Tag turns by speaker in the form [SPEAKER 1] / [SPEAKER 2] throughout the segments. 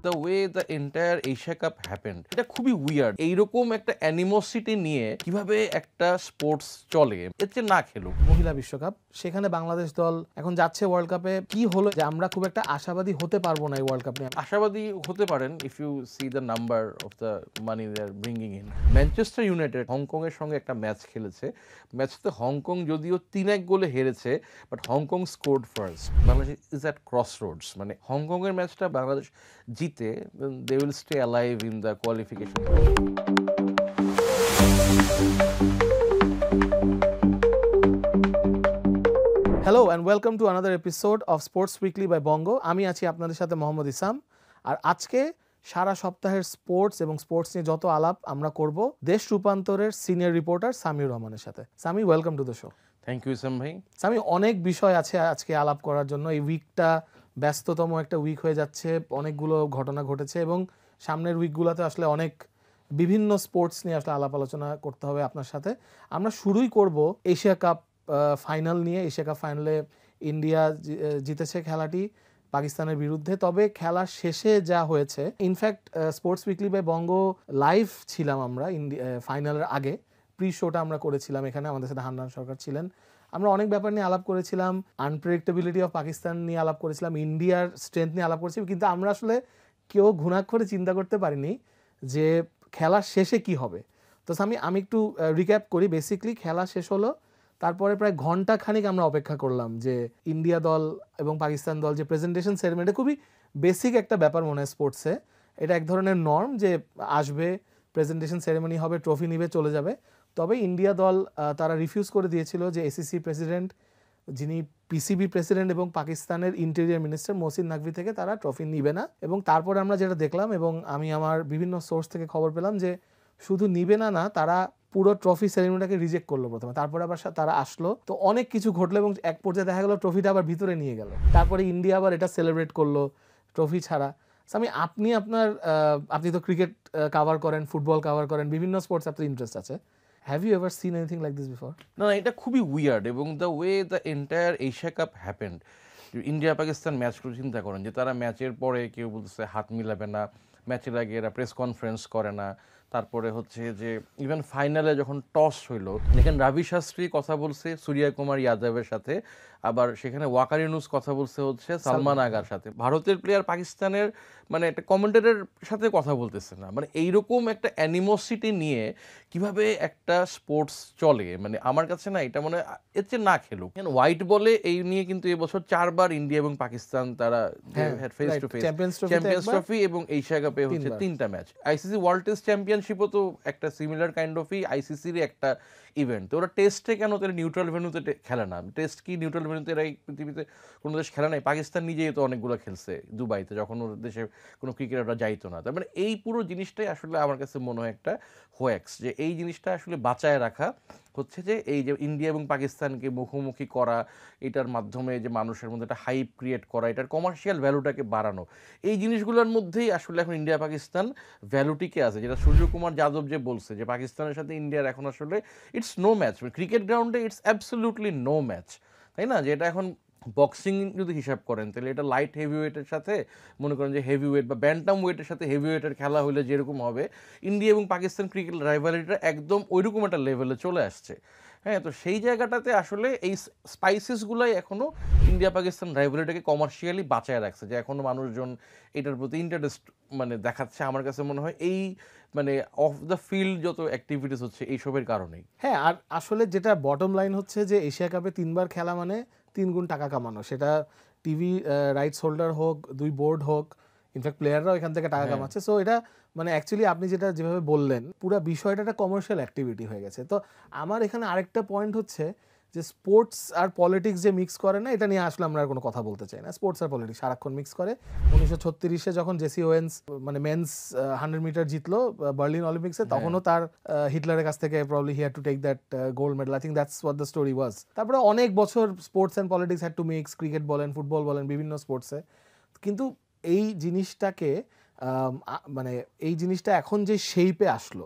[SPEAKER 1] The way the entire Asia cup happened, এটা খুবই weird. এইরকম একটা অ্যানিমোসিটি নিয়ে কিভাবে একটা স্পোর্টস চলে, এর চেয়ে না খেলুক।
[SPEAKER 2] মহিলা বিশ্বকাপ, সেখানে বাংলাদেশ দল এখন যাচ্ছে ওয়ার্ল্ড কাপে। কি হলো যে আমরা খুব একটা আশাবাদী হতে পারবো না এই ওয়ার্ল্ড কাপ নিয়ে?
[SPEAKER 1] আশাবাদী হতে পারেন if you see the number of the money they are bringing in. Manchester United Hong এর সঙ্গে একটা ম্যাচ খেলেছে। ম্যাচতে হংকং যদিও 3-1 গোলে হেরেছে, but Hong Kong scored first. Bangladesh is at cross roads, মানে হংকং এর ম্যাচটা বাংলাদেশ জিতে, they will stay alive in the qualification.
[SPEAKER 2] Hello and welcome to another episode of sports weekly by Bongo. আমি আছি আপনাদের সাথে মোহাম্মদ ইসাম। আর আজকে সারা সপ্তাহের স্পোর্টস এবং স্পোর্টস নিয়ে যত আলাপ আমরা করব দেশ রূপান্তরের সিনিয়র রিপোর্টার সামিউর রহমানের সাথে। Sami, welcome to the show.
[SPEAKER 1] Thank you Isam ভাই।
[SPEAKER 2] সামি, অনেক বিষয় আছে আজকে আলাপ করার জন্য। এই উইকটা ব্যস্ততম একটা উইক হয়ে যাচ্ছে, অনেকগুলো ঘটনা ঘটেছে এবং সামনের উইকগুলোতে আসলে অনেক বিভিন্ন স্পোর্টস নিয়ে আসলে আলাপ আলোচনা করতে হবে আপনার সাথে। আমরা শুরুই করব এশিয়া কাপ ফাইনাল নিয়ে। এশিয়া কাপ ফাইনালে ইন্ডিয়া জিতেছে খেলাটি পাকিস্তানের বিরুদ্ধে। তবে খেলার শেষে যা হয়েছে, in fact sports weekly by Bongo live ছিলাম আমরা ফাইনালের আগে। প্রি শোটা আমরা করেছিলাম এখানে, আমাদের সাথে হান্নান সরকার ছিলেন। আমরা অনেক ব্যাপার নিয়ে আলাপ করেছিলাম, আনপ্রেডিক্টেবিলিটি অফ পাকিস্তান নিয়ে আলাপ করেছিলাম, ইন্ডিয়ার স্ট্রেংথ নিয়ে আলাপ করেছিলাম। কিন্তু আমরা আসলে কেউ ঘুণাক্ষরে চিন্তা করতে পারিনি যে খেলার শেষে কি হবে। তো আমি একটু রিক্যাপ করি। বেসিকলি খেলা শেষ হলো, তারপরে প্রায় ঘন্টা খানিক আমরা অপেক্ষা করলাম যে ইন্ডিয়া দল এবং পাকিস্তান দল যে প্রেজেন্টেশন সেরেমনিটা, খুবই বেসিক একটা ব্যাপার মনে হয় স্পোর্টসে। এটা এক ধরনের নর্ম যে আসবে, প্রেজেন্টেশন সেরেমনি হবে, ট্রফি নিবে, চলে যাবে। তবে ইন্ডিয়া দল তারা রিফিউজ করে দিয়েছিল যে এসিসি প্রেসিডেন্ট, যিনি পিসিবি প্রেসিডেন্ট এবং পাকিস্তানের ইন্টেরিয়ার মিনিস্টার মহসিন নাকভি থেকে তারা ট্রফি নিবে না। এবং তারপরে আমরা যেটা দেখলাম, এবং আমি আমার বিভিন্ন সোর্স থেকে খবর পেলাম, যে শুধু নিবে না, তারা পুরো ট্রফি সেরেমনিটাকে রিজেক্ট করলো প্রথমে। তারপরে আবার তারা আসলো, তো অনেক কিছু ঘটলো এবং এক পর্যায়ে দেখা গেল ট্রফিটা আবার ভিতরে নিয়ে গেল। তারপরে ইন্ডিয়া আবার এটা সেলিব্রেট করলো ট্রফি ছাড়া। আপনি তো ক্রিকেট কাভার করেন, ফুটবল কাভার করেন, বিভিন্ন স্পোর্টস আপনার ইন্টারেস্ট আছে। Have you ever seen anything like this before?
[SPEAKER 1] না, এটা খুবই উইয়ার্ড। এবং the way the entire Asia cup happened, India Pakistan ম্যাচগুলো চিন্তা করেন যে তারা ম্যাচের পরে কেউ বলতেছে হাত মিলাবে না, ম্যাচের আগে এরা প্রেস কনফারেন্স করে না। তারপরে হচ্ছে যে ইভেন ফাইনালে যখন টস হইলো, দেখেন রাবি শাস্ত্রী কথা বলছে সূর্য কুমার যাদবের সাথে, আবার সেখানে ওয়াকার ইউনুস কথা বলছে হচ্ছে সালমান আগার সাথে। ভারতের প্লেয়ার পাকিস্তানের মানে একটা কমেন্টেটরের সাথে কথা বলতেছে না। মানে এইরকম একটা অ্যানিমোসিটি নিয়ে কিভাবে একটা স্পোর্টস চলে, মানে আমার কাছে না এটা মনে এর চেয়ে না খেলুক। হোয়াইট বলে এই নিয়ে কিন্তু এবছর 4বার ইন্ডিয়া এবং পাকিস্তান তারা face to face, champions trophy এবং এশিয়া কাপে হচ্ছে 3টা ম্যাচ। আইসিসি ওয়ার্ল্ড টেস্ট চ্যাম্পিয়নশিপও তো একটা সিমিলার কাইন্ড অফই আইসিসির একটা ইভেন্ট। তো ওরা টেস্টে কেন তারা নিউট্রাল ভেন্যুতে খেলে না? টেস্ট কি নিউট্রাল ভেন্যুতে এরা পৃথিবীতে কোনো দেশ খেলে নাই? পাকিস্তান নিজেই তো অনেকগুলো খেলছে দুবাইতে, যখন ওর দেশে কোনো ক্রিকেটাররা যাইতো না। তার মানে এই পুরো জিনিসটাই আসলে আমার কাছে মনে হয় একটা হোয়াক্স, যে এই জিনিসটা আসলে বাঁচায় রাখা হচ্ছে যে এই যে ইন্ডিয়া এবং পাকিস্তানকে মুখোমুখি করা, এটার মাধ্যমে যে মানুষের মধ্যে একটা হাইপ ক্রিয়েট করা, এটার কমার্শিয়াল ভ্যালুটাকে বাড়ানো, এই জিনিসগুলোর মধ্যেই আসলে এখন ইন্ডিয়া পাকিস্তান ভ্যালুটিকে আছে। যেটা সূর্য কুমার যাদব যে বলছে যে পাকিস্তানের সাথে ইন্ডিয়ার এখন আসলে ইটস নো ম্যাচ, ক্রিকেট গ্রাউন্ডে ইটস অ্যাবসলিউটলি নো ম্যাচ, তাই না? যে এটা এখন বক্সিং যদি হিসাব করেন তাহলে এটা লাইট হেভি ওয়েটের সাথে মনে করেন যে হেভি ওয়েট বা ব্যান্টাম ওয়েটের সাথে হেভি ওয়েটের খেলা হলে যেরকম হবে, ইন্ডিয়া এবং পাকিস্তান ক্রিকেট রাইভালিটিটা একদম ওইরকম একটা লেভেলে চলে আসছে। হ্যাঁ, তো সেই জায়গাটাতে আসলে এই স্পাইসেসগুলাই এখনও ইন্ডিয়া পাকিস্তান রাইভালিটিটাকে কমার্শিয়ালি বাঁচায় রাখছে, যে এখনও মানুষজন এটার প্রতি ইন্টারেস্ট মানে দেখাচ্ছে। আমার কাছে মনে হয় এই মানে অফ দ্য ফিল্ড যত অ্যাক্টিভিটিস হচ্ছে এইসবের কারণেই।
[SPEAKER 2] হ্যাঁ, আর আসলে যেটা বটম লাইন হচ্ছে যে এশিয়া কাপে 3বার খেলা মানে 3 গুণ টাকা কামানো। সেটা টিভি রাইটস হোল্ডার হোক, 2 বোর্ড হোক, ইনফ্যাক্ট প্লেয়াররাও এখান থেকে টাকা কামাচ্ছে। সো এটা মানে অ্যাকচুয়ালি আপনি যেভাবে বললেন, পুরো বিষয়টা একটা কমার্শিয়াল অ্যাক্টিভিটি হয়ে গেছে। তো আমার এখানে আরেকটা পয়েন্ট হচ্ছে যে স্পোর্টস আর পলিটিক্স যে মিক্স করে না, এটা নিয়ে আসলে আমরা আর কোনো কথা বলতে চাই না। স্পোর্টস আর পলিটিক্স সারাক্ষণ মিক্স করে। 1936-এ যখন জেসি ওয়েন্স মানে মেন্স 100 মিটার জিতলো বার্লিন অলিম্পিক্সে, তখনও তার হিটলারের কাছ থেকে probably he had to take that gold medal. I think that's what the story was. তারপরে অনেক বছর sports and politics had to mix, cricket বলেন, ফুটবল বলেন, বিভিন্ন স্পোর্টসে। কিন্তু এই জিনিসটাকে মানে এই জিনিসটা এখন যে শেপে আসলো,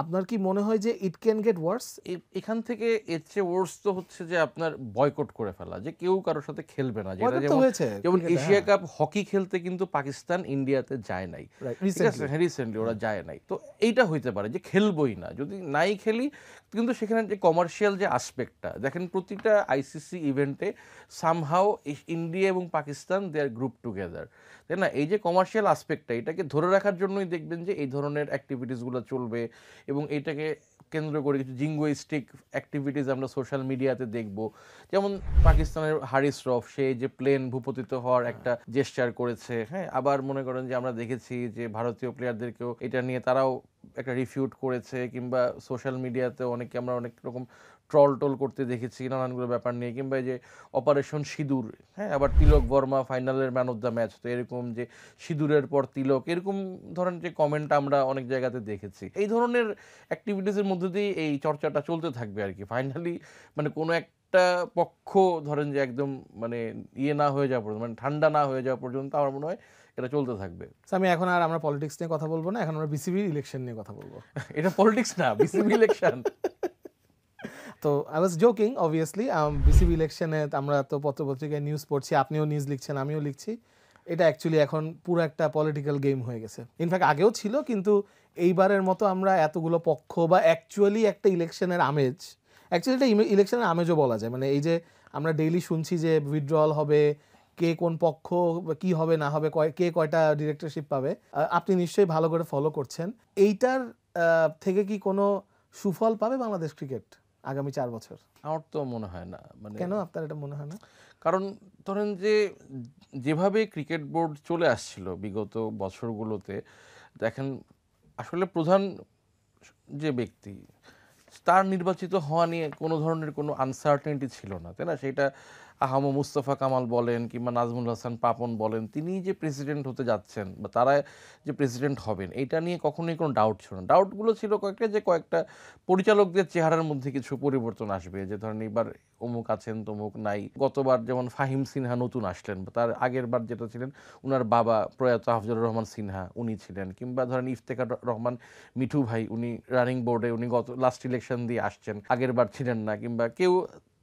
[SPEAKER 2] আপনার কি মনে হয় যে ইট ক্যান গেট ওয়ার্স?
[SPEAKER 1] এখান থেকে এর চেয়ে ওর্স তো হচ্ছে যে আপনার বয়কট করে ফেলা, যে কেউ কারোর সাথে খেলবে না, যেটা
[SPEAKER 2] বয়কট তো
[SPEAKER 1] যেমন
[SPEAKER 2] হয়েছে
[SPEAKER 1] যেমন
[SPEAKER 2] ক্রিকেটে,
[SPEAKER 1] এশিয়া
[SPEAKER 2] হ্যাঁ,
[SPEAKER 1] কাপ হকি খেলতে কিন্তু পাকিস্তান ইন্ডিয়াতে যায় নাই,
[SPEAKER 2] রাইট,
[SPEAKER 1] ঠিক আছে, হ্যাঁ রিসেন্টলি ওরা যায় নাই। তো এইটা হইতে পারে যে খেলবই না, যদি নাই খেলি, কিন্তু সেখানে যে কমার্শিয়াল যে আসপেক্টটা দেখেন, প্রতিটা আইসিসি ইভেন্টে সামহাও ইন্ডিয়া এবং পাকিস্তান দে আর গ্রুপ টুগেদার, তাই না? এই যে কমার্শিয়াল আসপেক্টটা, এটাকে ধরে রাখার জন্যই দেখবেন যে এই ধরনের অ্যাক্টিভিটিসগুলো চলবে, এবং এটাকে কেন্দ্র করে কিছু জিঙ্গোইস্টিক অ্যাক্টিভিটিস আমরা সোশ্যাল মিডিয়াতে দেখব। যেমন পাকিস্তানের হারিস রফ, সে যে প্লেন ভূপতিত হওয়ার একটা জেস্চার করেছে, হ্যাঁ, আবার মনে করেন যে আমরা দেখেছি যে ভারতীয় প্লেয়ারদেরকেও এটা নিয়ে তারাও একটা রিফিউট করেছে, কিংবা সোশ্যাল মিডিয়াতে অনেকে আমরা অনেক রকম ট্রল করতে দেখেছি নানানগুলো ব্যাপার নিয়ে, কিংবা এই যে অপারেশন সিঁদুর, হ্যাঁ, আবার তিলক বর্মা ফাইনালের ম্যান অফ দ্য ম্যাচ, তো এরকম যে সিঁদুরের পর তিলক, এরকম ধরনের যে কমেন্ট আমরা অনেক জায়গাতে দেখেছি। এই ধরনের অ্যাক্টিভিটিসের মধ্যে দিয়ে এই চর্চাটা চলতে থাকবে আর কি। ফাইনালি মানে কোনো একটা পক্ষ ধরেন যে একদম মানে না হয়ে যাওয়া পর্যন্ত, মানে ঠান্ডা না হয়ে যাওয়া পর্যন্ত আমার মনে হয় এটা চলতে থাকবে।
[SPEAKER 2] আমি এখন আর আমরা পলিটিক্স নিয়ে কথা বলবো না, এখন আমরা বিসিবি ইলেকশন নিয়ে কথা বলবো।
[SPEAKER 1] এটা পলিটিক্স না, বিসিবি ইলেকশন।
[SPEAKER 2] তো I was joking obviously. BCB ইলেকশনে আমরা তো পত্রপত্রিকায় নিউজ পড়ছি, আপনিও নিউজ লিখছেন, আমিও লিখছি। এটা অ্যাকচুয়ালি এখন পুরো একটা পলিটিক্যাল গেম হয়ে গেছে। ইনফ্যাক্ট আগেও ছিল, কিন্তু এইবারের মতো আমরা এতগুলো পক্ষ বা অ্যাকচুয়ালি একটা ইলেকশনের আমেজ, অ্যাকচুয়ালি এটা ইলেকশনের আমেজও বলা যায়। মানে এই যে আমরা ডেইলি শুনছি যে উইথড্রয়াল হবে, কে কোন পক্ষ কি হবে না হবে, কে কয়টা ডিরেক্টরশিপ পাবে, আপনি নিশ্চয়ই ভালো করে ফলো করছেন। এইটার থেকে কি কোনো সুফল পাবে বাংলাদেশ ক্রিকেট আগামী 4 বছর?
[SPEAKER 1] আমার তো মনে হয় না। মানে
[SPEAKER 2] কেন আপনার এটা মনে হয় না?
[SPEAKER 1] কারণ ধরেন যে যেভাবে ক্রিকেট বোর্ড চলে আসছিল বিগত বছরগুলোতে, দেখেন আসলে প্রধান যে ব্যক্তি, তার নির্বাচিত হওয়া নিয়ে কোনো ধরনের কোনো আনসার্টেনিটি ছিল না, তাই না? সেটা আহম মুস্তফা কামাল বলেন কিংবা নাজমুল হাসান পাপন বলেন, তিনি যে প্রেসিডেন্ট হতে যাচ্ছেন বা তারা যে প্রেসিডেন্ট হবেন, এটা নিয়ে কখনোই কোনো ডাউট ছিল না। ডাউটগুলো ছিল কয়েকটা পরিচালকদের চেহারার মধ্যে কিছু পরিবর্তন আসবে, যে ধরেন এবার অমুক আছেন তমুক নাই। গতবার যেমন ফাহিম সিনহা নতুন আসলেন, তার আগের বার যেটা ছিলেন উনার বাবা প্রয়াত আফজলুর রহমান সিনহা উনি ছিলেন, কিংবা ধরেন ইফতেখার রহমান মিঠু ভাই, উনি রানিং বোর্ডে, উনি গত লাস্ট ইলেকশন দিয়ে আসছেন, আগের বার ছিলেন না, কিংবা কেউ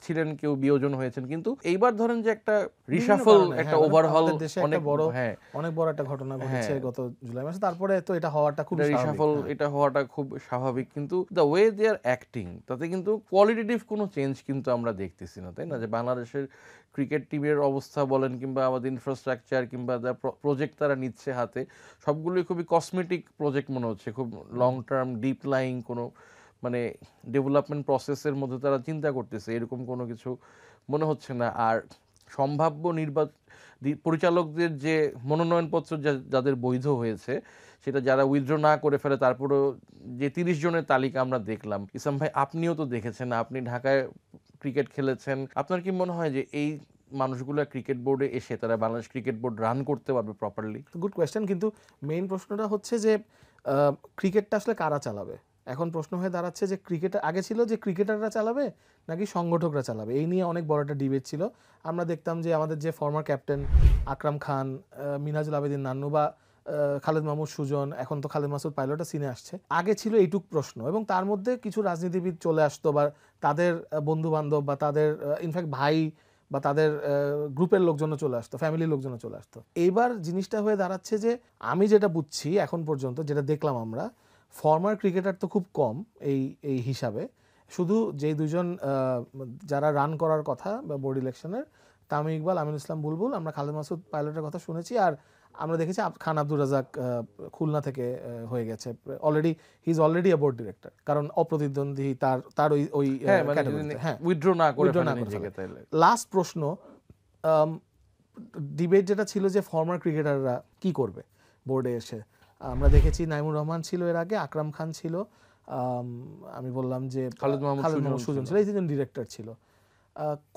[SPEAKER 1] ছিলেন, কেউ বিয়োজন হয়েছেন। কিন্তু এইবার ধরেন যে একটা রিশাফল, একটা ওভারহল,
[SPEAKER 2] অনেক বড়, হ্যাঁ অনেক বড় একটা ঘটনা ঘটেছে গত জুলাই মাসে, তারপরে তো এটা হওয়াটা খুব স্বাভাবিক।
[SPEAKER 1] রিশাফল এটা হওয়াটা খুব স্বাভাবিক, কিন্তু the way they are acting, তাতে কিন্তু কোয়ালিটেটিভ কোনো চেঞ্জ কিন্তু আমরা দেখতেছি না, তাই না? যে বাংলাদেশের ক্রিকেট টিমের অবস্থা বলেন, কিংবা আমাদের ইনফ্রাস্ট্রাকচার, কিংবা দ্য প্রজেক্ট তারা নিচ্ছে হাতে, সবগুলোই খুবই কসমেটিক প্রজেক্ট মনে হচ্ছে। খুব লং টার্ম ডিপ লাইং কোনো মানে ডেভেলপমেন্ট প্রসেসের মধ্যে তারা চিন্তা করতেছে, এরকম কোনো কিছু মনে হচ্ছে না। আর সম্ভাব্য পরিচালকদের যে মনোনয়নপত্র যাদের বৈধ হয়েছে, সেটা যারা উইথড্র না করে ফেলে, তারপরেও যে 30 জনের তালিকা আমরা দেখলাম, ইসলাম ভাই আপনিও তো দেখেছেন, আপনি ঢাকায় ক্রিকেট খেলেছেন, আপনার কি মনে হয় যে এই মানুষগুলো ক্রিকেট বোর্ডে এসে তারা বাংলাদেশ ক্রিকেট বোর্ড রান করতে পারবে প্রপারলি?
[SPEAKER 2] গুড কোয়েশ্চেন, কিন্তু মেইন প্রশ্নটা হচ্ছে যে ক্রিকেটটা আসলে কারা চালাবে। এখন প্রশ্ন হয়ে দাঁড়াচ্ছে যে ক্রিকেট আগে ছিল যে ক্রিকেটাররা চালাবে নাকি সংগঠকরা চালাবে, এই নিয়ে অনেক বড় একটা ডিবেট ছিল। আমরা দেখতাম যে আমাদের যে ফর্মার ক্যাপ্টেন আকরাম খান, মিনহাজুল আবেদিন নান্নু বা খালেদ মাহমুদ সুজন, এখন তো খালেদ মাসুদ পাইলটটা সিনে আসছে, আগে ছিল এইটুক প্রশ্ন, এবং তার মধ্যে কিছু রাজনীতিবিদ চলে আসতো বা তাদের বন্ধু বান্ধব বা তাদের ইনফ্যাক্ট ভাই বা তাদের গ্রুপের লোকজনও চলে আসতো, ফ্যামিলির লোকজনও চলে আসতো। এইবার জিনিসটা হয়ে দাঁড়াচ্ছে যে আমি যেটা বুঝছি এখন পর্যন্ত, যেটা দেখলাম আমরা, ফর্মার ক্রিকেটার তো খুব কম এই হিসাবে। শুধু যেই দুজন যারা রান করার কথা বা বোর্ড ইলেকশনের, তামিম ইকবাল, আমিনুল ইসলাম বুলবুল, আমরা খালেদ মাসুদ পাইলটের কথা শুনেছি, আর আমরা দেখেছি খান আব্দুর রাজাক খুলনা থেকে হয়ে গেছে already, he is already a board director, কারণ অপ্রতিদ্বন্দ্বী, তার ওই ক্যাটাগরিতে, হ্যাঁ
[SPEAKER 1] উইথড্র না করে ফেলে।
[SPEAKER 2] লাস্ট প্রশ্ন, ডিবেট যেটা ছিল যে ফর্মার ক্রিকেটাররা কি করবে বোর্ডে এসে, আমরা দেখেছি নাইমুর রহমান ছিল এর আগে, আকরাম খান ছিল, আমি বললাম যে খালেদ মাহমুদ সুজন ছিল, এই তিনজন ডিরেক্টর ছিল।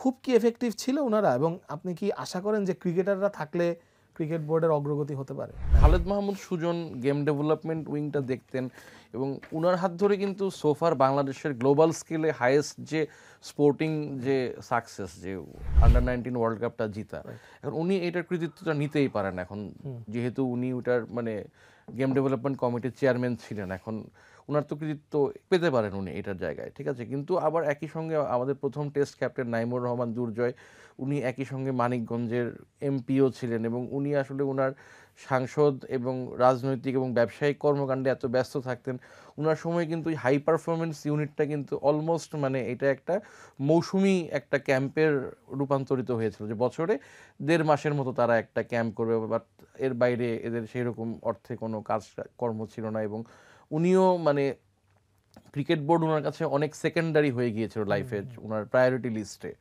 [SPEAKER 2] খুব কি এফেক্টিভ ছিল ওনারা, এবং আপনি কি আশা করেন যে ক্রিকেটাররা থাকলে ক্রিকেট বোর্ডের অগ্রগতি হতে পারে?
[SPEAKER 1] খালেদ মাহমুদ সুজন গেম ডেভেলপমেন্ট উইংটা দেখতেন, এবং উনার হাত ধরে কিন্তু সোফার বাংলাদেশের গ্লোবাল স্কেলে হাইয়েস্ট যে স্পোর্টিং যে সাকসেস, যে আন্ডার-19 ওয়ার্ল্ড কাপটা জিতা, এখন উনি এটার কৃতিত্বটা নিতেই পারেন এখন, যেহেতু উনি ওটার মানে গেম ডেভেলপমেন্ট কমিটির চেয়ারম্যান ছিলেন। এখন ওনার তো কৃতিত্ব পেতে পারেন উনি এটার জায়গায়, ঠিক আছে। কিন্তু আবার একই সঙ্গে আমাদের প্রথম টেস্ট ক্যাপ্টেন নাইমুর রহমান দুর্জয়, উনি একই সঙ্গে মানিকগঞ্জের এমপিও ছিলেন এবং উনি আসলে ওনার সাংসদ এবং রাজনৈতিক এবং ব্যবসায়িক কর্মকাণ্ডে এত ব্যস্ত থাকতেন, ওনার সময় কিন্তু হাই পারফরমেন্স ইউনিটটা কিন্তু অলমোস্ট মানে এটা একটা মৌসুমি একটা ক্যাম্পের রূপান্তরিত হয়েছিল, যে বছরে 1.5 মাসের মতো তারা একটা ক্যাম্প করবে, বাট এর বাইরে এদের সেই রকম অর্থে কোনো কাজ কর্ম ছিল না। এবং উনিও মানে ক্রিকেট বোর্ড ওনার কাছে অনেক সেকেন্ডারি হয়ে গিয়েছিল লাইফে, ওনার প্রায়োরিটি লিস্টে,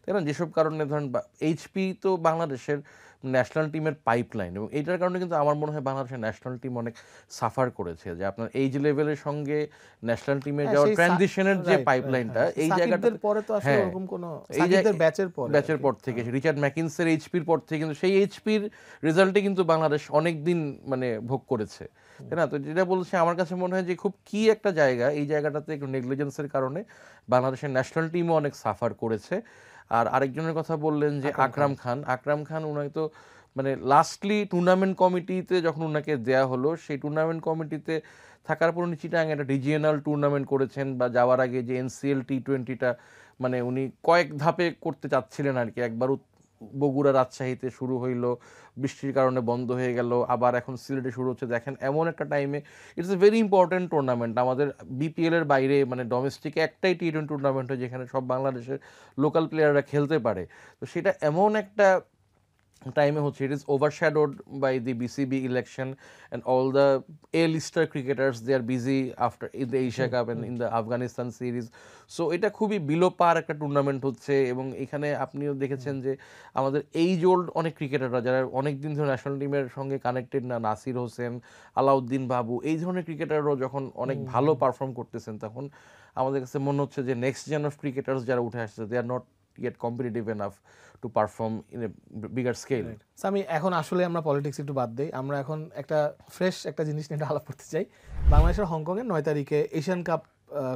[SPEAKER 1] তাই না। যেসব কারণে ধরেন এইচপি তো বাংলাদেশের ন্যাশনাল টিমের পাইপলাইন, এবং এইটার কারণে কিন্তু আমার মনে হয় বাংলাদেশের ন্যাশনাল টিম অনেক সাফার করেছে, যে আপনার এইজ লেভেলের সঙ্গে ন্যাশনাল টিমে যাওয়ার ট্রানজিশনের যে পাইপলাইনটা, এই জায়গাটা
[SPEAKER 2] পরে তো আসলে
[SPEAKER 1] হ্যাঁ
[SPEAKER 2] ওরকম কোনো
[SPEAKER 1] এই
[SPEAKER 2] সাকিবদের
[SPEAKER 1] ব্যাচের পর থেকে রিচার্ড ম্যাকিন্সের এইচপির পর থেকে কিন্তু সেই এইচপির রেজাল্টে কিন্তু বাংলাদেশ অনেক দিন মানে ভোগ করেছে, তাই না। তো যেটা বলছি আমার কাছে মনে হয় যে খুব কি একটা জায়গা, এই জায়গাটাতে একটু নেগলিজেন্সের কারণে বাংলাদেশের ন্যাশনাল টিমও অনেক সাফার করেছে। আর আরেকজনের কথা বললেন যে আকরাম খান উনি তো মানে লাস্টলি টুর্নামেন্ট কমিটিতে যখন ওনাকে দেয়া হলো, সেই টুর্নামেন্ট কমিটিতে থাকার পর উনি চিটাগাং একটা রিজিয়নাল টুর্নামেন্ট করেছেন, বা যাওয়ার আগে যে এনসিএল টি20টা মানে উনি কয়েক ধাপে করতে চাচ্ছিলেন আর কি। একবার বগুড়া রাজশাহীতে শুরু হইলো, বৃষ্টির কারণে বন্ধ হয়ে গেল, আবার এখন সিলেটে শুরু হচ্ছে। দেখেন এমন একটা টাইমে it's a very important tournament, আমাদের বিপিএল এর বাইরে মানে ডোমেস্টিকে একটাই টি20 টুর্নামেন্ট হয় যেখানে সব বাংলাদেশের লোকাল প্লেয়াররা খেলতে পারে। তো সেটা এমন একটা টাইমে হচ্ছে, it is overshadowed by the BCB election and all the lister cricketers, they are busy after in the Asia cup and in the Afghanistan series. So এটা খুবই বিলো পার একটা টুর্নামেন্ট হচ্ছে। এবং এখানে আপনিও দেখেছেন যে আমাদের এইজ ওল্ড অনেক ক্রিকেটাররা যারা অনেক দিন ধরে ন্যাশনাল টিমের সঙ্গে কানেক্টেড না, নাসির হোসেন, আলাউদ্দিন বাবু, এই ধরনের ক্রিকেটাররাও যখন অনেক ভালো পারফর্ম করতেছেন, তখন আমাদের কাছে মনে হচ্ছে যে নেক্সট জেন অফ ক্রিকেটার্স যারা উঠে আসছে, they are not yet competitive enough to perform in a bigger scale.
[SPEAKER 2] আমি এখন আসলে আমরা পলিটিক্স একটু বাদ দেই, আমরা এখন একটা ফ্রেশ একটা জিনিস নিয়ে আলাপ করতে চাই। বাংলাদেশের হংকং এর 9 তারিখে এশিয়ান কাপ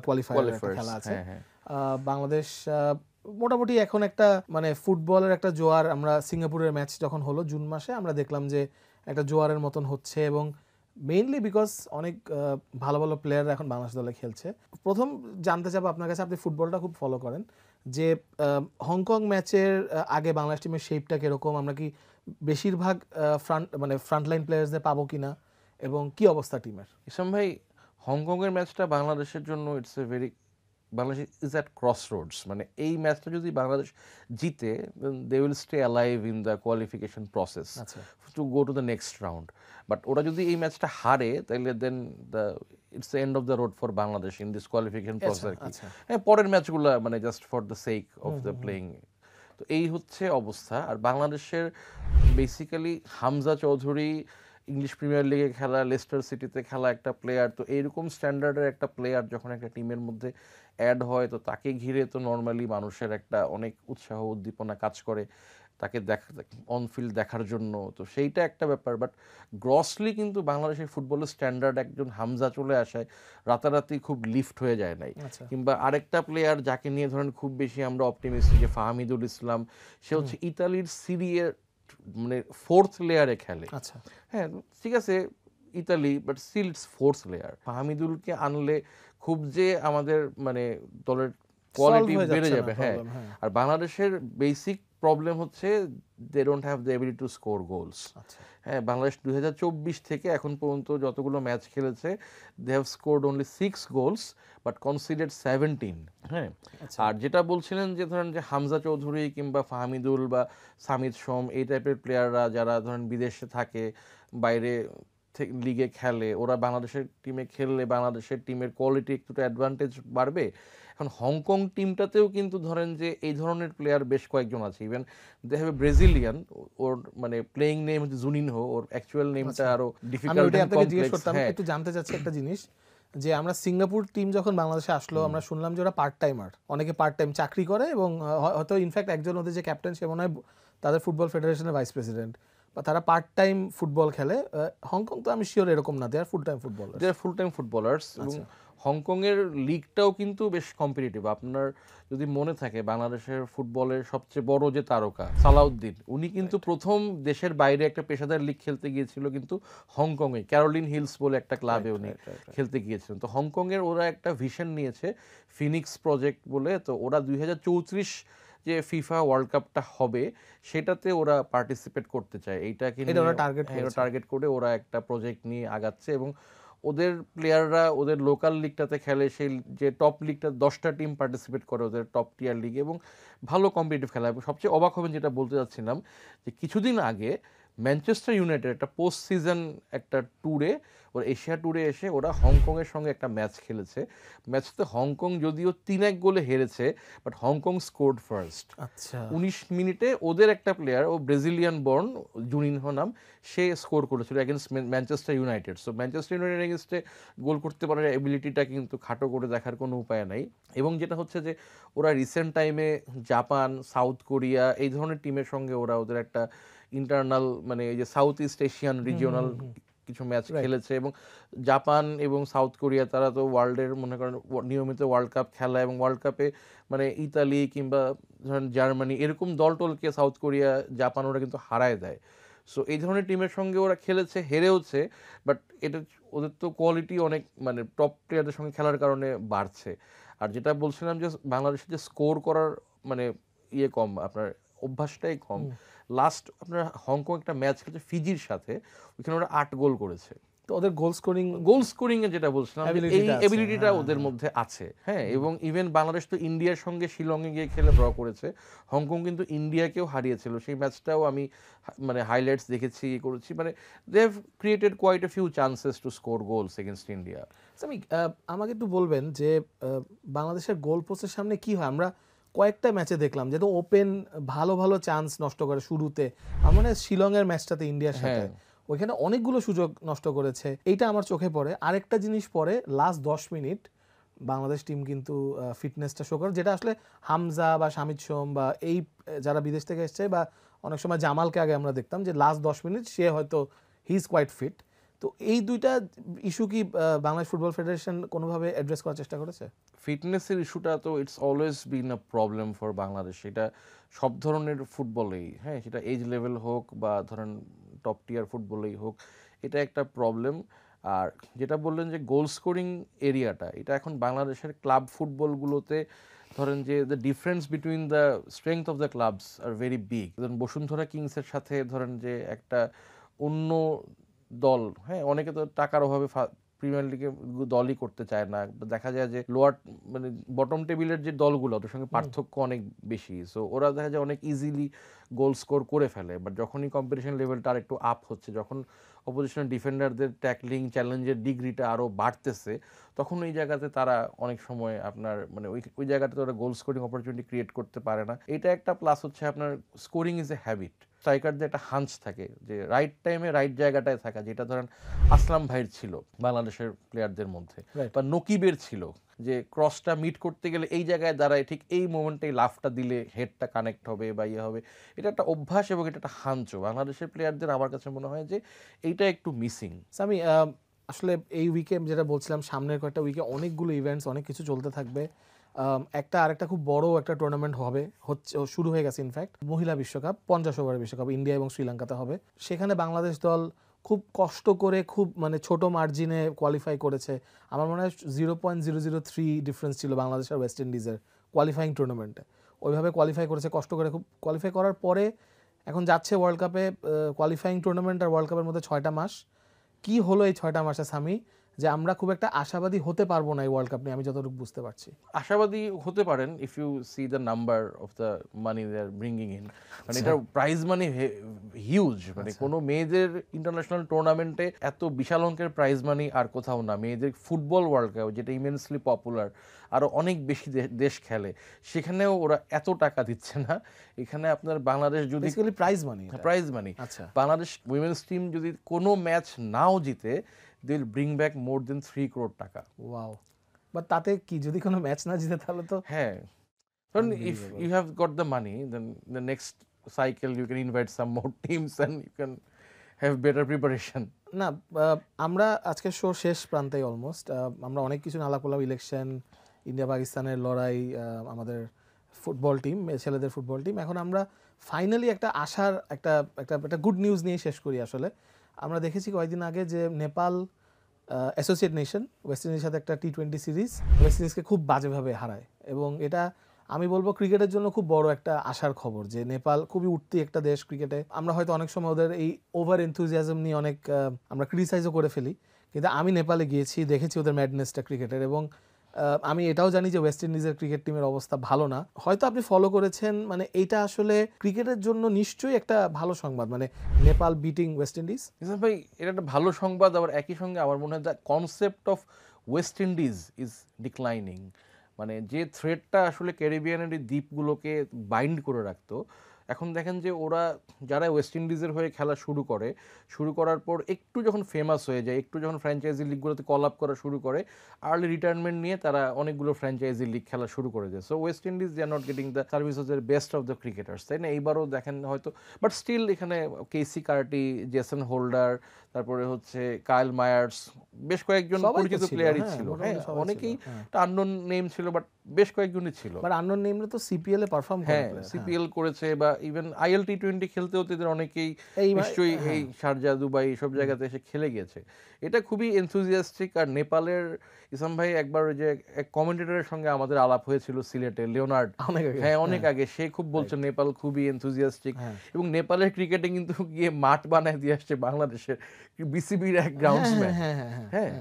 [SPEAKER 2] কোয়ালিফায়ার খেলা আছে। বাংলাদেশ মোটামুটি এখন একটা মানে ফুটবলের একটা জোয়ার, আমরা সিঙ্গাপুরের ম্যাচ যখন হলো জুন মাসে, আমরা দেখলাম যে একটা জোয়ারের মতন হচ্ছে, এবং মেইনলি বিকজ অনেক ভালো ভালো প্লেয়াররা এখন বাংলাদেশ দলে খেলছে। প্রথম জানতে চাবো আপনার কাছে, আপনি ফুটবলটা খুব ফলো করেন, যে হংকং ম্যাচের আগে বাংলাদেশ টিমের শেপটা কিরকম, আমরা কি বেশিরভাগ ফ্রন্টলাইন প্লেয়ার্সদের পাবো কিনা, এবং কি অবস্থা টিমের?
[SPEAKER 1] ইসলাম ভাই, হংকংয়ের ম্যাচটা বাংলাদেশের জন্য it's a very, Bangladesh is at cross roads. মানে এই ম্যাচটা যদি বাংলাদেশ জিতে, they will stay alive in the qualification process to go to the next round. But ওরা যদি এই ম্যাচটা হারে, তাহলে then the it's the end of the road for Bangladesh in this qualification process আর কি। হ্যাঁ, পরের ম্যাচগুলো মানে just for the sake of the playing. তো এই হচ্ছে অবস্থা। আর বাংলাদেশের basically Hamza Chowdhury English premier লিগে খেলা, লেস্টার সিটিতে খেলা একটা প্লেয়ার, তো এইরকম স্ট্যান্ডার্ডের একটা প্লেয়ার যখন একটা টিমের মধ্যে অ্যাড হয়, তো তাকে ঘিরে তো নর্মালি মানুষের একটা অনেক উৎসাহ উদ্দীপনা কাজ করে তাকে অনফিল্ড দেখার জন্য। তো সেইটা একটা ব্যাপার। বাট গ্রসলি কিন্তু বাংলাদেশের ফুটবলের স্ট্যান্ডার্ড একজন হামজা চলে আসায় রাতারাতি খুব লিফট হয়ে যায় নাই। কিংবা আরেকটা প্লেয়ার যাকে নিয়ে ধরেন খুব বেশি আমরা অপটিমিস্টিক, যে ফাহমিদুল ইসলাম, সে হচ্ছে ইতালির সিরিয়ার মানে 4th লেয়ারে খেলে। হ্যাঁ ঠিক আছে Italy, but still it's 4th layer. ফাহমিদুলকে আনলে খুব যে আমাদের মানে দলের কোয়ালিটি বেড়ে যাবে। হ্যাঁ, আর বাংলাদেশের বেসিক প্রবলেম হচ্ছে they don't have the ability to score goals. হ্যাঁ, বাংলাদেশ 2024 থেকে এখন পর্যন্ত যতগুলো ম্যাচ খেলেছে, they have scored only 6 goals but conceded 17। হ্যাঁ, আর যেটা বলছিলেন যে ধরেন যে হামজা চৌধুরী কিংবা ফাহমিদুল বা সামিদ সোম, এই টাইপের প্লেয়াররা যারা ধরেন বিদেশে থাকে, বাইরে লিগে খেলে, ওরা বাংলাদেশের টিমে খেললে বাংলাদেশের টিমের কোয়ালিটি একটু অ্যাডভান্টেজ বাড়বে। এখন হংকং টিমটাতেও কিন্তু ধরেন যে এই ধরনের প্লেয়ার বেশ কয়েকজন আছে। Even they have a Brazilian, ওর মানে প্লেইং নেম হচ্ছে জুনিনহো, ওর অ্যাকচুয়াল নেমটা আরো ডিফিকাল্ট এন্ড কমপ্লেক্স।
[SPEAKER 2] হ্যাঁ, একটু জানতে চাচ্ছি একটা জিনিস, যে আমরা সিঙ্গাপুর টিম যখন বাংলাদেশে আসলো, আমরা শুনলাম যে ওরা পার্ট টাইমার, অনেকে পার্ট টাইম চাকরি করে, এবং হয়তো ইনফ্যাক্ট একজন ওদের যে ক্যাপ্টেন, সে মনে হয় তাদের ফুটবল ফেডারেশনের ভাইস প্রেসিডেন্ট। তারা পার্ট টাইম ফুটবল খেলে। হংকং তো আমি শিওর এরকম না, দে আর ফুল টাইম ফুটবল।
[SPEAKER 1] দে আর ফুল টাইম ফুটবলার্স এবং হংকংয়ের লিগটাও কিন্তু বেশ কম্পিটিটিভ। আপনার যদি মনে থাকে বাংলাদেশের ফুটবলের সবচেয়ে বড় যে তারকা সালাউদ্দিন, উনি কিন্তু প্রথম দেশের বাইরে একটা পেশাদার লিগ খেলতে গিয়েছিল কিন্তু হংকংয়ে, ক্যারোলিন হিলস বলে একটা ক্লাবে উনি খেলতে গিয়েছিলেন। তো হংকংয়ের ওরা একটা ভিশন নিয়েছে ফিনিক্স প্রজেক্ট বলে, তো ওরা 2034 যে ফিফা ওয়ার্ল্ড কাপটা হবে সেটাতে ওরা পার্টিসিপেট করতে চায়। এইটাকে
[SPEAKER 2] এটা ওরা
[SPEAKER 1] নিয়ে টার্গেট করে ওরা একটা প্রজেক্ট নিয়ে আগাচ্ছে এবং ওদের প্লেয়াররা ওদের লোকাল লিগটাতে খেলে। সেই যে টপ লিগটা 10টা টিম পার্টিসিপেট করে ওদের টপ টিয়ার লিগে এবং ভালো কম্পিটিটিভ খেলা। এবং সবচেয়ে অবাক হবেন যেটা বলতে যাচ্ছিলাম, যে কিছুদিন আগে ম্যানচেস্টার ইউনাইটেড একটা পোস্ট সিজন একটা ট্যুরে, ওরা এশিয়া ট্যুরে এসে ওরা হংকংয়ের সঙ্গে একটা ম্যাচ খেলেছে। ম্যাচতে হংকং যদিও 3-1 গোলে হেরেছে, বাট হংকং স্কোর্ড ফার্স্ট।
[SPEAKER 2] আচ্ছা,
[SPEAKER 1] 19 মিনিটে ওদের একটা প্লেয়ার, ও ব্রাজিলিয়ান বর্ন, জুনিনহো নাম, সে স্কোর করেছিল against Manchester United. So Manchester United এগেনস্টে গোল করতে পারার এবিলিটিটা কিন্তু খাটো করে দেখার কোনো উপায় নাই। এবং যেটা হচ্ছে যে ওরা রিসেন্ট টাইমে জাপান, সাউথ কোরিয়া এই ধরনের টিমের সঙ্গে ওরা ওদের একটা ইন্টারনাল মানে এই যে সাউথ ইস্ট এশিয়ান রিজিওনাল কিছু ম্যাচ খেলেছে। এবং জাপান এবং সাউথ কোরিয়া তারা তো ওয়ার্ল্ডের মনে করেন নিয়মিত ওয়ার্ল্ড কাপ খেলা, এবং ওয়ার্ল্ড কাপে মানে ইতালি কিংবা ধরেন জার্মানি এরকম দলটলকে সাউথ কোরিয়া, জাপান ওরা কিন্তু হারায় দেয়। সো এই ধরনের টিমের সঙ্গে ওরা খেলেছে, হেরেওছে, বাট এটা ওদের তো কোয়ালিটি অনেক মানে টপ প্লেয়ারদের সঙ্গে খেলার কারণে বাড়ছে। আর যেটা বলছিলাম যে বাংলাদেশের যে স্কোর করার মানে ইয়ে কম, আপনার অভ্যাসটাই কম। লাস্ট আপনার হংকং একটা ম্যাচ খেলেছে ফিজির সাথে, ওইখানে ওরা 8 গোল করেছে।
[SPEAKER 2] তো ওদের
[SPEAKER 1] গোল স্কোরিং এ যেটা বলছিলাম এই এবিলিটিটা
[SPEAKER 2] হ্যাঁ,
[SPEAKER 1] ওদের মধ্যে আছে। হ্যাঁ, এবং ইভেন বাংলাদেশ তো ইন্ডিয়ার সঙ্গে শিলংয়ে গিয়ে খেলে ড্র করেছে, হংকং কিন্তু ইন্ডিয়াকেও হারিয়েছিল। সেই ম্যাচটাও আমি মানে হাইলাইটস দেখেছি, করেছি, মানে they have created quite a few chances to score goals against India.
[SPEAKER 2] আমি আমাকে একটু বলবেন যে বাংলাদেশের গোল পোস্টের সামনে কি হয়? আমরা কয়েকটা ম্যাচে দেখলাম যে তো ওপেন ভালো ভালো চান্স নষ্ট করে শুরুতে। আমার মনে হয় শিলংয়ের ম্যাচটাতে ইন্ডিয়ার সাথে ওইখানে অনেকগুলো সুযোগ নষ্ট করেছে, এইটা আমার চোখে পড়ে। আরেকটা জিনিস পরে লাস্ট 10 মিনিট বাংলাদেশ টিম কিন্তু ফিটনেসটা শো করে, যেটা আসলে হামজা বা শামিদ সোম বা এই যারা বিদেশ থেকে এসছে, বা অনেক সময় জামালকে আগে আমরা দেখতাম যে লাস্ট 10 মিনিট সে হয়তো হি ইজ কোয়াইট ফিট। তো এই দুইটা ইস্যু কি বাংলাদেশ ফুটবল ফেডারেশন কোনোভাবে অ্যাড্রেস করার চেষ্টা করেছে?
[SPEAKER 1] ফিটনেসের ইস্যুটা তো it's always been a problem for Bangladesh. এটা সব ধরনের ফুটবলেই, হ্যাঁ, সেটা এজ লেভেল হোক বা ধরেন টপ টিয়ার ফুটবলেই হোক, এটা একটা প্রবলেম। আর যেটা বললেন যে গোল স্কোরিং এরিয়াটা, এটা এখন বাংলাদেশের ক্লাব ফুটবলগুলোতে ধরেন যে the difference between the strength of the clubs are very big. ধরেন বসুন্ধরা কিংসের সাথে ধরেন যে একটা অন্য দল, হ্যাঁ, অনেকে তো টাকার অভাবে প্রিমিয়ার লিগে দলই করতে চায় না। দেখা যায় যে লোয়ার মানে বটম টেবিলের যে দলগুলো ওদের সঙ্গে পার্থক্য অনেক বেশি, সো ওরা দেখা যায় অনেক ইজিলি গোল স্কোর করে ফেলে। বাট যখনই কম্পিটিশন লেভেলটা আর একটু আপ হচ্ছে, যখন অপোজিশনাল ডিফেন্ডারদের ট্যাকলিং চ্যালেঞ্জের ডিগ্রিটা আরও বাড়তেছে, তখন ওই জায়গাতে তারা অনেক সময় আপনার মানে ওই জায়গাটাতে ওরা গোল স্কোরিং অপরচুনিটি ক্রিয়েট করতে পারে না। এটা একটা প্লাস হচ্ছে আপনার স্কোরিং ইজ এ হ্যাবিট। স্ট্রাইকারদের একটা হাঞ্চ থাকে যে রাইট টাইমে রাইট জায়গাটায় থাকা, যেটা ধরেন আসলাম ভাইয়ের ছিল বাংলাদেশের প্লেয়ারদের মধ্যে, বা নকিবের ছিল, যে ক্রসটা মিট করতে গেলে এই জায়গায় দাঁড়ায় ঠিক এই মোমেন্টে লাফটা দিলে হেডটা কানেক্ট হবে বা ইয়ে হবে। এটা একটা অভ্যাস এবং এটা একটা হাঞ্চও বাংলাদেশের প্লেয়ারদের আমার কাছে মনে হয় যে এইটা একটু মিসিং।
[SPEAKER 2] আমি আসলে এই উইকে যেটা বলছিলাম, সামনের কয়েকটা উইকে অনেকগুলো ইভেন্টস, অনেক কিছু চলতে থাকবে। একটা আরেকটা খুব বড় একটা টুর্নামেন্ট হচ্ছে শুরু হয়ে গেছে ইনফ্যাক্ট, মহিলা বিশ্বকাপ, 50 ওভারের বিশ্বকাপ ইন্ডিয়া এবং শ্রীলঙ্কাতে হবে। সেখানে বাংলাদেশ দল খুব কষ্ট করে খুব মানে ছোট মার্জিনে কোয়ালিফাই করেছে। আমার মনে হয় 0.003 ডিফারেন্স ছিল বাংলাদেশ আর ওয়েস্ট ইন্ডিজের কোয়ালিফাইং টুর্নামেন্টে। ওইভাবে কোয়ালিফাই করেছে কষ্ট করে, খুব কোয়ালিফাই করার পরে এখন যাচ্ছে ওয়ার্ল্ড কাপে। কোয়ালিফাইং টুর্নামেন্ট আর ওয়ার্ল্ড কাপের মধ্যে 6টা মাস। কি হলো এই 6টা মাসে সামি, যে আমরা খুব একটা আশাবাদী হতে পারবো না এই ওয়ার্ল্ড কাপ নিয়ে, আমি যতটুকু বুঝতে পারছি।
[SPEAKER 1] আশাবাদী হতে পারেন if you see the number of the money they are bringing in. মানে এটার প্রাইজ মানি হিউজ, মানে কোনো মেয়েদের ইন্টারন্যাশনাল টুর্নামেন্টে এত বিশাল অঙ্কের প্রাইজ মানি আর কোথাও না। মেয়েদের ফুটবল ওয়ার্ল্ড কাপ যেটা ইমেন্সলি পপুলার, আরও অনেক বেশি দেশ খেলে, সেখানেও ওরা এত টাকা দিচ্ছে না। এখানে আপনার বাংলাদেশ যদি প্রাইজ মানি,
[SPEAKER 2] আচ্ছা,
[SPEAKER 1] বাংলাদেশ উইমেন্স টিম যদি কোনো ম্যাচ নাও জিতে, they will bring back more than 3 crore টাকা।
[SPEAKER 2] ওয়াও। বাট তাতে কি যদি কোনো ম্যাচ না জিতে তাহলে তো,
[SPEAKER 1] হ্যাঁ, কারণ if you have got the money then the next cycle, you can invite some more teams and you can have better preparation.
[SPEAKER 2] না আমরা আজকের শো শেষ প্রান্তেই অলমোস্ট আমরা অনেক কিছু আলাপ করলাম, ইলেকশন, ইন্ডিয়া পাকিস্তানের লড়াই, আমাদের ফুটবল টিম, ছেলেদের ফুটবল টিম। এখন আমরা ফাইনালি একটা আশার একটা একটা একটা গুড নিউজ নিয়ে শেষ করি। আসলে আমরা দেখেছি কয়েকদিন আগে যে নেপাল অ্যাসোসিয়েট নেশন ওয়েস্ট ইন্ডিজের সাথে একটা টি-20 সিরিজ ওয়েস্ট ইন্ডিজকে খুব বাজেভাবে হারায়, এবং এটা আমি বলবো ক্রিকেটের জন্য খুব বড় একটা আশার খবর যে নেপাল খুবই উঠতি একটা দেশ ক্রিকেটে। আমরা হয়তো অনেক সময় ওদের এই ওভার এনথুজিয়াজম নিয়ে অনেক আমরা ক্রিটিসাইজও করে ফেলি, কিন্তু আমি নেপালে গিয়েছি, দেখেছি ওদের ম্যাডনেসটা ক্রিকেটের, এবং আমি এটাও জানি যে ওয়েস্ট ইন্ডিজের ক্রিকেট টিমের অবস্থা ভালো না। হয়তো আপনি ফলো করেছেন, মানে এইটা আসলে ক্রিকেটের জন্য নিশ্চয়ই একটা ভালো সংবাদ, মানে নেপাল বিটিং ওয়েস্ট ইন্ডিজ।
[SPEAKER 1] ইসলাম ভাই, এটা একটা ভালো সংবাদ, আবার একই সঙ্গে আমার মনে হয় the concept of West Indies is declining. মানে যে থ্রেডটা আসলে ক্যারিবিয়ানের এই দ্বীপগুলোকে বাইন্ড করে রাখতো, এখন দেখেন যে ওরা যারা ওয়েস্ট ইন্ডিজের হয়ে খেলা শুরু করার পর একটু যখন ফেমাস হয়ে যায়, একটু যখন ফ্র্যাঞ্চাইজি লিগগুলোতে কল আপ করা শুরু করে, আর্লি রিটায়ারমেন্ট নিয়ে তারা অনেকগুলো ফ্র্যাঞ্চাইজি লিগ খেলা শুরু করে দেয়। So West Indies they are not getting the services এর বেস্ট অফ দ্য ক্রিকেটার্স, তাই না? এইবারও দেখেন হয়তো, বাট স্টিল এখানে কেসি কার্টি, জেসন হোল্ডার, তারপরে হচ্ছে কাইল মায়ার্স, বেশ কয়েকজন পরিচিত প্লেয়ারই ছিল। হ্যাঁ, অনেকেই আননোন নেম ছিল, বাট বেশ কয়েকজনই ছিল।
[SPEAKER 2] বাট আননোন নেমরা তো সিপিএল এ পারফর্ম করে,
[SPEAKER 1] হ্যাঁ, সিপিএল করেছে, বা ইভেন আইএল টি-20 খেলতে হতে এদের অনেকেই নিশ্চয়ই এই শারজা, দুবাই সব জায়গাতে এসে খেলে গেছে। এটা খুবই এনথুজিয়াস্টিক। আর নেপালের ইসলাম ভাই, একবার ওই যে এক কমেন্টেটরের সঙ্গে আমাদের আলাপ হয়েছিল সিলেটে, লিওনার্ড, হ্যাঁ অনেক আগে, সে খুব বলছে নেপাল খুবই এনথুজিয়াস্টিক, এবং নেপালের ক্রিকেটে কিন্তু গিয়ে মাঠ বানায় দিয়ে আসছে বাংলাদেশের বিসিবির এক গ্রাউন্ডসম্যান। হ্যাঁ,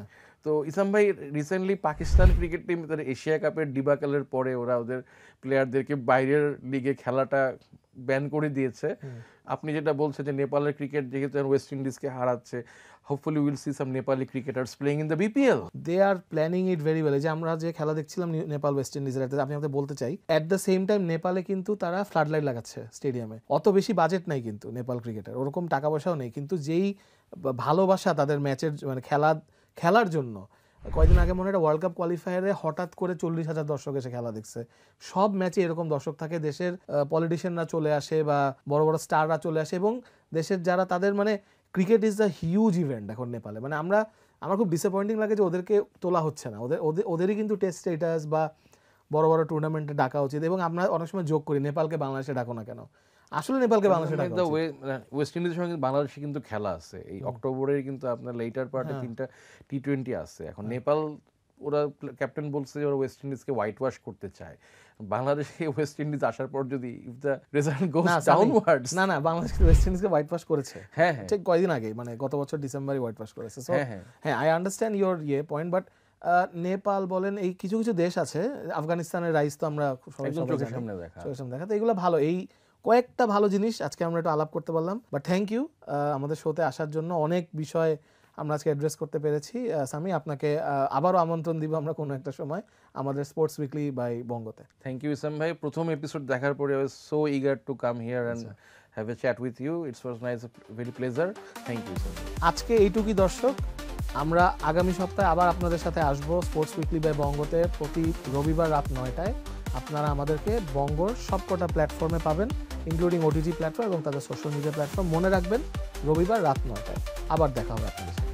[SPEAKER 1] তো ইসলাম ভাই রিসেন্টলি পাকিস্তান ক্রিকেট টিম তাদের এশিয়া কাপের ডিবাকালের পরে ওরা ওদের প্লেয়ারদেরকে বাইরের লিগে খেলাটা ব্যান করে দিয়েছে। আপনি যেটা বলছেন যে নেপালের ক্রিকেট যেহেতু ওয়েস্ট ইন্ডিজকে হারাচ্ছে, hopefully will see some Nepali cricketers playing in the BPL.
[SPEAKER 2] They are planning it very well. যে আমরা যে খেলা দেখছিলাম নেপাল ওয়েস্ট ইন্ডিজের, আপনি আমাকে বলতে চাই অ্যাট দ্য সেম টাইম নেপালে কিন্তু তারা ফ্লাড লাইট লাগাচ্ছে স্টেডিয়ামে। অত বেশি বাজেট নাই কিন্তু নেপাল ক্রিকেটের, ওরকম টাকা পয়সাও নেই, কিন্তু যেই ভালোবাসা তাদের ম্যাচের মানে খেলার জন্য। কয়েকদিন আগে মনে হয় ওয়ার্ল্ড কাপ কোয়ালিফায়ারে হঠাৎ করে 40,000 দর্শক এসে খেলা দেখছে। সব ম্যাচে এরকম দর্শক থাকে, দেশের পলিটিশিয়ানরা চলে আসে বা বড় বড় স্টাররা চলে আসে, এবং দেশের যারা তাদের মানে cricket is the huge event এখন নেপালে। মানে আমার খুব ডিসঅ্যাপয়েন্টিং লাগে যে ওদেরকে তোলা হচ্ছে না। ওদেরই কিন্তু টেস্ট স্টেটাস বা বড় বড় টুর্নামেন্টে ডাকা উচিত, এবং আমরা অনেক সময় যোগ করি নেপালকে বাংলাদেশে ডাকো না কেন, আসলে নেপালকে বাংলাদেশে ডাকা উচিত।
[SPEAKER 1] ওয়েস্ট ইন্ডিজের সঙ্গে বাংলাদেশে কিন্তু খেলা আছে এই অক্টোবরের, কিন্তু আপনার লেটার পার্টে 3টা টি-20 আছে। এখন নেপাল, ওরা ক্যাপ্টেন বলছে যে ওরা ওয়েস্ট ইন্ডিজকে হোয়াইট ওয়াশ করতে চায়। বাংলাদেশে ওয়েস্ট ইন্ডিজ আসার পর যদি if the result goes downwards,
[SPEAKER 2] না বাংলাদেশ ওয়েস্ট ইন্ডিজকে হোয়াইট ওয়াশ করেছে।
[SPEAKER 1] হ্যাঁ,
[SPEAKER 2] ঠিক কয়েকদিন আগে, মানে গত বছর ডিসেম্বরে হোয়াইট ওয়াশ করেছে। সো হ্যাঁ, I understand your point, but Nepal বলেন, এই কিছু কিছু দেশ আছে, আফগানিস্তানের রাইস তো আমরা
[SPEAKER 1] চোখের সামনে
[SPEAKER 2] দেখা, তো এগুলো ভালো। এই কয়েকটা ভালো জিনিস আজকে আমরা একটু আলাপ করতে পারলাম। বাট থ্যাংক ইউ আমাদের শোতে আসার জন্য। অনেক বিষয় আমরা আজকে অ্যাড্রেস করতে পেরেছি। সামি, আপনাকে আবারও আমন্ত্রণ দিব আমরা কোনো একটা সময় আমাদের স্পোর্টস উইকলি বাই বঙ্গতে।
[SPEAKER 1] থ্যাংক ইউ ইসলাম ভাই। প্রথম এপিসোড দেখার পরে I was so eager to come here and have a chat with you. It's was nice, very pleasure. Thank you Islam.
[SPEAKER 2] আজকে এইটুকুই দর্শক, আমরা আগামী সপ্তাহে আবার আপনাদের সাথে আসবো স্পোর্টস উইকলি বাই বঙ্গতে প্রতি রবিবার রাত 9টায়। আপনারা আমাদেরকে বঙ্গর সবকটা প্ল্যাটফর্মে পাবেন, ইনক্লুডিং ওটিটি প্ল্যাটফর্ম এবং তাদের সোশ্যাল মিডিয়া প্ল্যাটফর্ম। মনে রাখবেন, রবিবার রাত 9টায় আবার দেখা হবে আপনাদের সাথে।